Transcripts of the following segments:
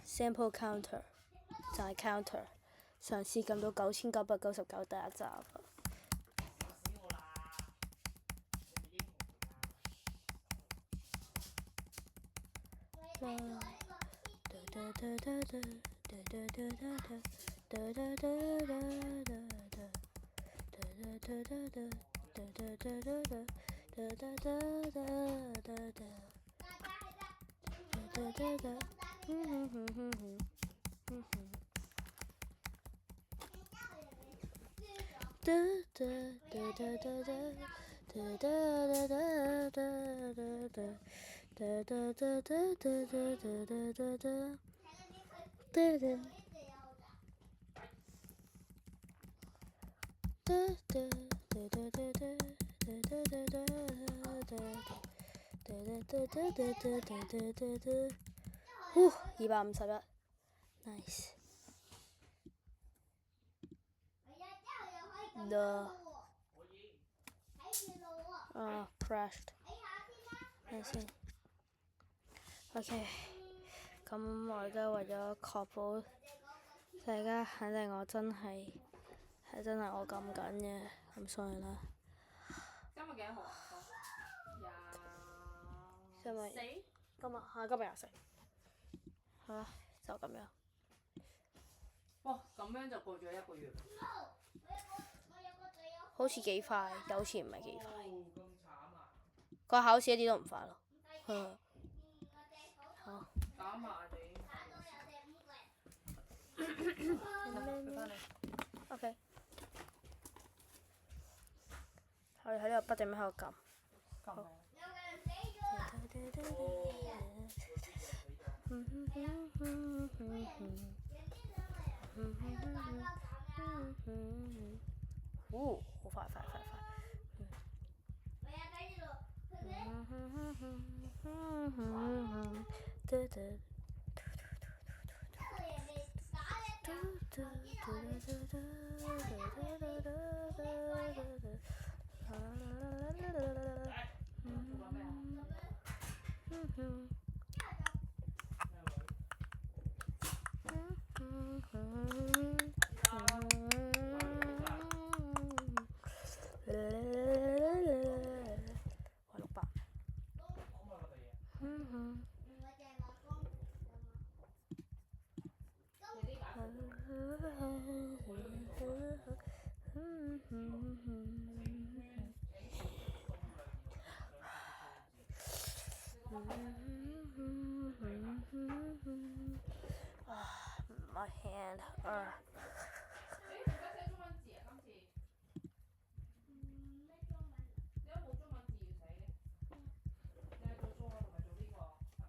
Sample counter 就係 counter， 嘗試撳到9999第一集。251 nice。 crashed。 睇先 OK， 咁我而家為咗確保大家肯定我真係我撳緊嘅，咁所以啦。今日幾多號啊？今日24。今日24。好啦，就咁樣。哇！咁樣就過咗1個月。好似幾快，又好似唔係幾快。咁慘啊！個考試一啲都唔快咯。好。搞埋你。OK。我哋喺呢度不斷喺度撳。撳咩？好快。My hand。你而家寫中文字啊？今次。你有冇中文字要寫嘅？你係做數學同埋做呢個係咪？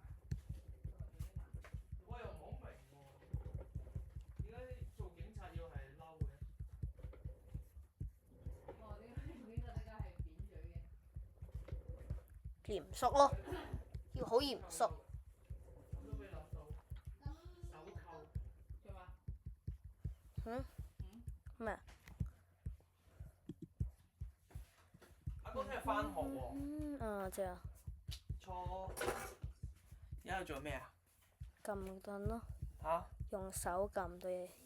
我又唔好明喎，點解做警察要係嬲嘅？哦，點解做警察大家係扁嘴嘅？嚴肅咯，要好嚴肅。都俾落到手扣，做嘛？咩啊？阿哥聽日返學喎。知啊。而家喺度做咩啊？撳凳咯。嚇？用手撳對。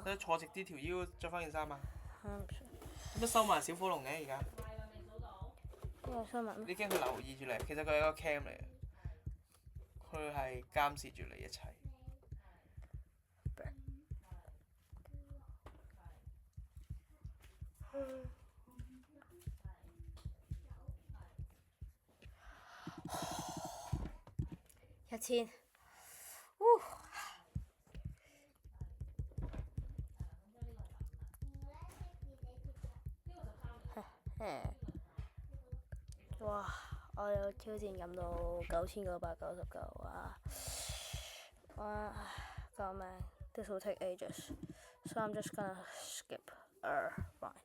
你坐直啲，條腰着翻件衫啊！唔算。點解收埋小火龍嘅而家？因為收埋咩？你驚佢留意住你，其實佢係一個 cam 嚟嘅，佢係監視住你一切。1000。哇！我有挑戰撳到9999啊！哇！救命 ！This will take ages, so I'm just gonna skip. Fine.